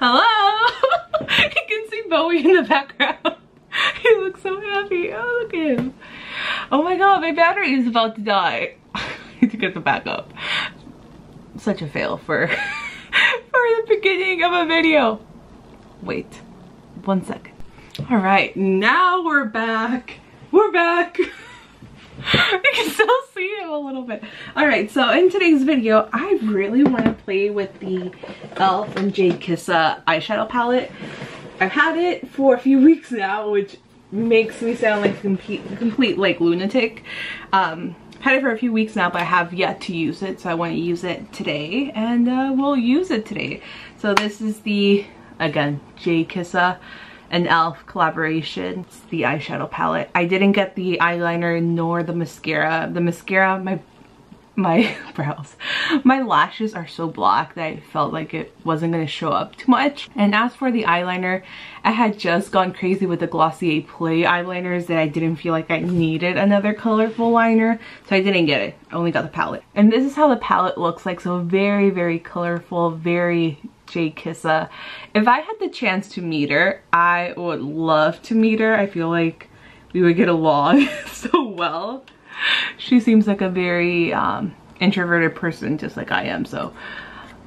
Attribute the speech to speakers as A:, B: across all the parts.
A: Hello! You can see Bowie in the background. He looks so happy. Oh, look at him. Oh my god, my battery is about to die. I need to get the backup. Such a fail for the beginning of a video. Wait, 1 second. All right, now we're back. We're back. You can still see him a little bit. All right, so in today's video, I really want to play with the e.l.f. and Jkissa eyeshadow palette. I've had it for a few weeks now, which makes me sound like a complete like lunatic. I've had it for a few weeks now, but I have yet to use it, so I want to use it today, and we'll use it today. So this is the, again, Jkissa and e.l.f. collaboration. It's the eyeshadow palette. I didn't get the eyeliner nor the mascara. The mascara, my brows, my lashes are so black that I felt like it wasn't going to show up too much. And as for the eyeliner, I had just gone crazy with the Glossier Play eyeliners that I didn't feel like I needed another colorful liner, so I didn't get it. I only got the palette. And this is how the palette looks like, so very, very colorful, very Jkissa. If I had the chance to meet her, I would love to meet her. I feel like we would get along so well. She seems like a very introverted person, just like I am, so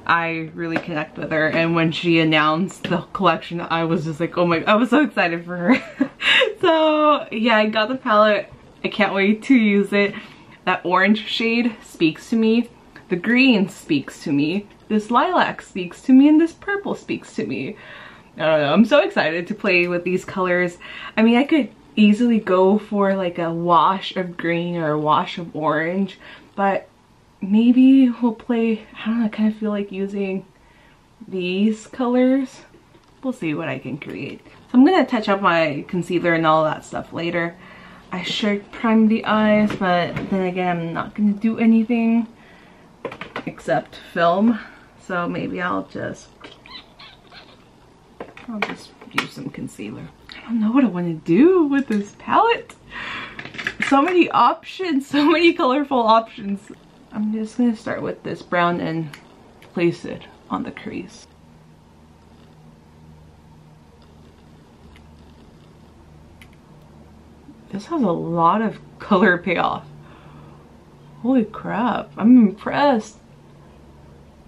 A: I really connect with her. And when she announced the collection, I was just like, oh my, I was so excited for her. So yeah, I got the palette. I can't wait to use it. That orange shade speaks to me. The green speaks to me. This lilac speaks to me, and this purple speaks to me. I don't know, I'm so excited to play with these colors. I mean, I could easily go for like a wash of green or a wash of orange, but maybe we'll play, I don't know, I kind of feel like using these colors. We'll see what I can create. So I'm gonna touch up my concealer and all that stuff later. I should prime the eyes, but then again, I'm not gonna do anything except film. So maybe I'll just use some concealer. I don't know what I want to do with this palette. So many options, so many colorful options. I'm just going to start with this brown and place it on the crease. This has a lot of color payoff. Holy crap, I'm impressed.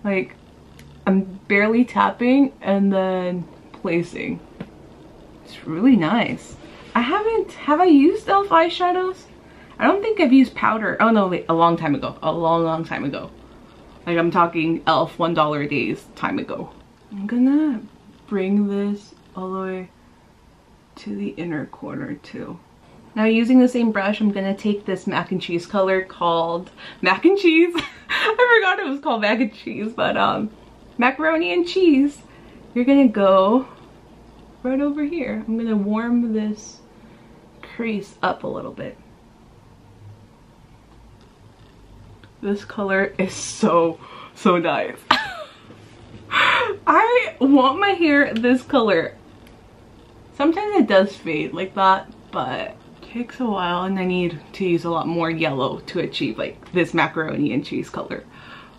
A: Like, I'm barely tapping and then placing. It's really nice. Have I used e.l.f. eyeshadows? I don't think I've used powder. Oh no, wait, a long time ago. A long time ago. Like, I'm talking e.l.f. $1 a days time ago. I'm gonna bring this all the way to the inner corner too. Now, using the same brush, I'm gonna take this mac and cheese color called mac and cheese. I forgot it was called mac and cheese, but macaroni and cheese. You're gonna go right over here. I'm gonna warm this crease up a little bit. This color is so nice. I want my hair this color. Sometimes it does fade like that, but it takes a while, and I need to use a lot more yellow to achieve like this macaroni and cheese color.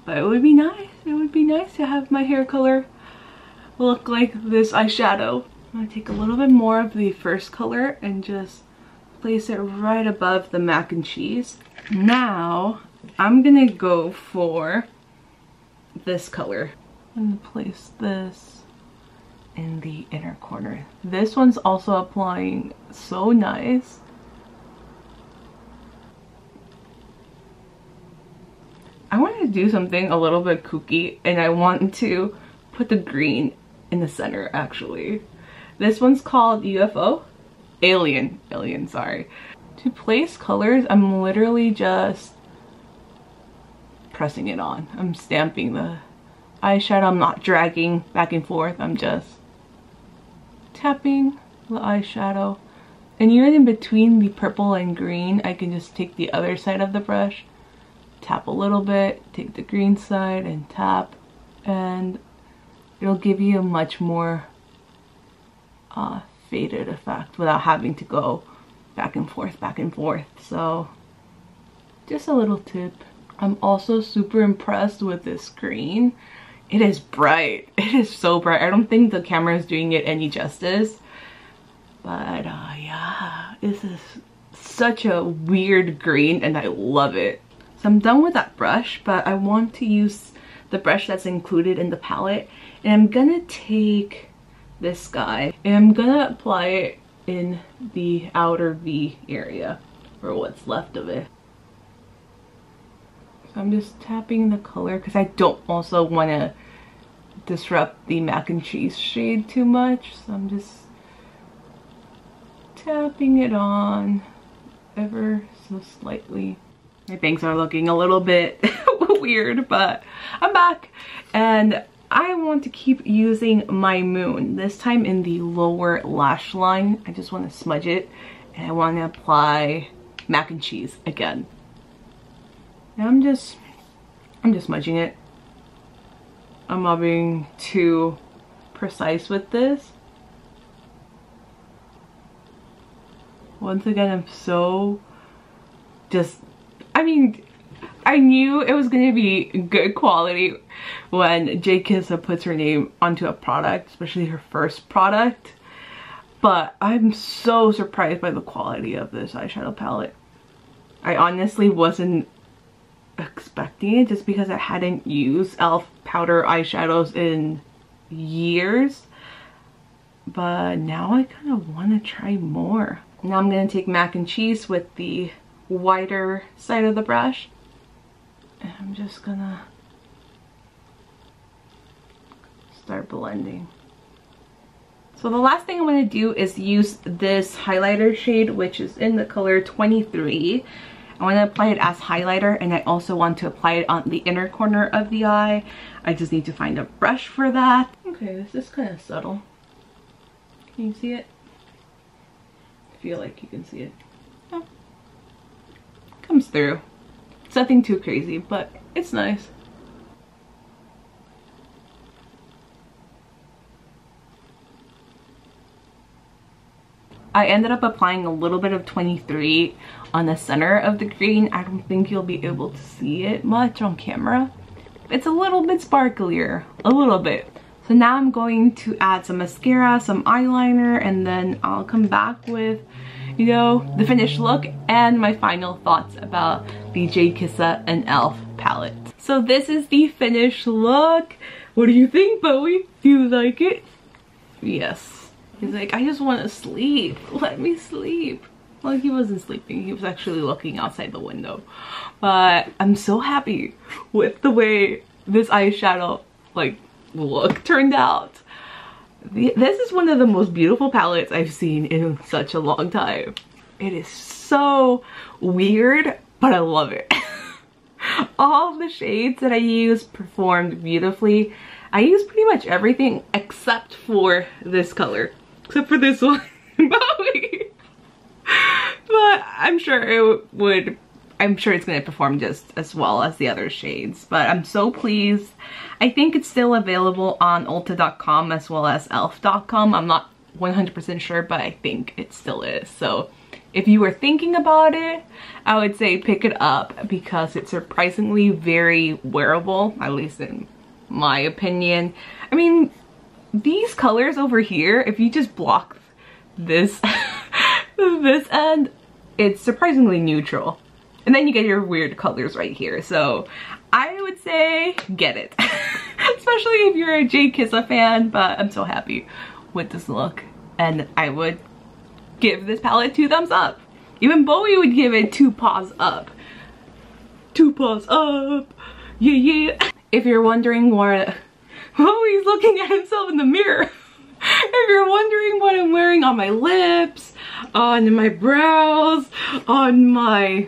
A: But it would be nice. It would be nice to have my hair color look like this eyeshadow. I'm gonna take a little bit more of the first color and just place it right above the mac and cheese. Now I'm gonna go for this color. I'm gonna place this in the inner corner. This one's also applying so nice. I want to do something a little bit kooky, and I want to put the green in the center actually. This one's called UFO? Alien, sorry. To place colors, I'm literally just pressing it on. I'm stamping the eyeshadow. I'm not dragging back and forth. I'm just tapping the eyeshadow. And even in between the purple and green, I can just take the other side of the brush, tap a little bit, take the green side and tap, and it'll give you a much more faded effect without having to go back and forth. So just a little tip. I'm also super impressed with this green. It is bright. It is so bright. I don't think the camera is doing it any justice. But yeah, this is such a weird green and I love it. So I'm done with that brush, but I want to use the brush that's included in the palette. And I'm gonna take this guy and I'm gonna apply it in the outer V area, or what's left of it. So I'm just tapping the color because I don't also want to disrupt the mac and cheese shade too much. So I'm just tapping it on ever so slightly. My bangs are looking a little bit weird, but I'm back and I want to keep using my moon, this time in the lower lash line. I just want to smudge it and I want to apply mac and cheese again. And I'm just smudging it. I'm not being too precise with this. Once again, I'm so I mean, I knew it was going to be good quality when Jkissa puts her name onto a product, especially her first product. But I'm so surprised by the quality of this eyeshadow palette. I honestly wasn't expecting it just because I hadn't used e.l.f. powder eyeshadows in years. But now I kind of want to try more. Now I'm going to take mac and cheese with the wider side of the brush. And I'm just gonna start blending. So the last thing I'm going to do is use this highlighter shade, which is in the color 23. I want to apply it as highlighter, and I also want to apply it on the inner corner of the eye. I just need to find a brush for that. Okay, this is kind of subtle. Can you see it? I feel like you can see it. Oh. Comes through. It's nothing too crazy, but it's nice. I ended up applying a little bit of 23 on the center of the green. I don't think you'll be able to see it much on camera. It's a little bit sparklier, a little bit. So now I'm going to add some mascara, some eyeliner, and then I'll come back with, you know, the finished look and my final thoughts about the Jkissa and e.l.f. palette. So this is the finished look. What do you think, Bowie? Do you like it? Yes. He's like, I just want to sleep. Let me sleep. Well, he wasn't sleeping. He was actually looking outside the window. But I'm so happy with the way this eyeshadow, like, look turned out. This is one of the most beautiful palettes I've seen in such a long time. It is so weird, but I love it. All the shades that I used performed beautifully. I used pretty much everything except for this color. Except for this one, Bowie. But I'm sure it would, I'm sure it's going to perform just as well as the other shades. But I'm so pleased. I think it's still available on Ulta.com as well as elf.com. I'm not 100% sure, but I think it still is. So if you were thinking about it, I would say pick it up because it's surprisingly very wearable, at least in my opinion. I mean, these colors over here, if you just block this this end, it's surprisingly neutral. And then you get your weird colors right here. So I would say get it. Especially if you're a Jkissa fan, but I'm so happy with this look. And I would give this palette 2 thumbs up. Even Bowie would give it 2 paws up. 2 paws up. Yeah, yeah. If you're wondering what Bowie's looking at himself in the mirror. If you're wondering what I'm wearing on my lips, on my brows, on my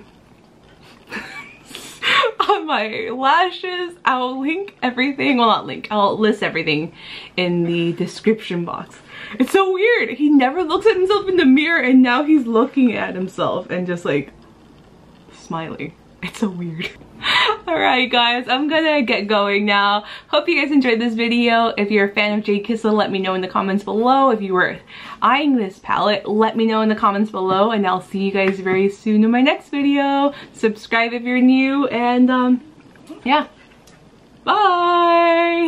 A: lashes, I'll link everything. Well, not link. I'll list everything in the description box. It's so weird. He never looks at himself in the mirror and now he's looking at himself and just like smiling. It's so weird. Alright guys, I'm gonna get going now. Hope you guys enjoyed this video. If you're a fan of Jkissa, let me know in the comments below. If you were eyeing this palette, let me know in the comments below, and I'll see you guys very soon in my next video. Subscribe if you're new, and yeah, bye!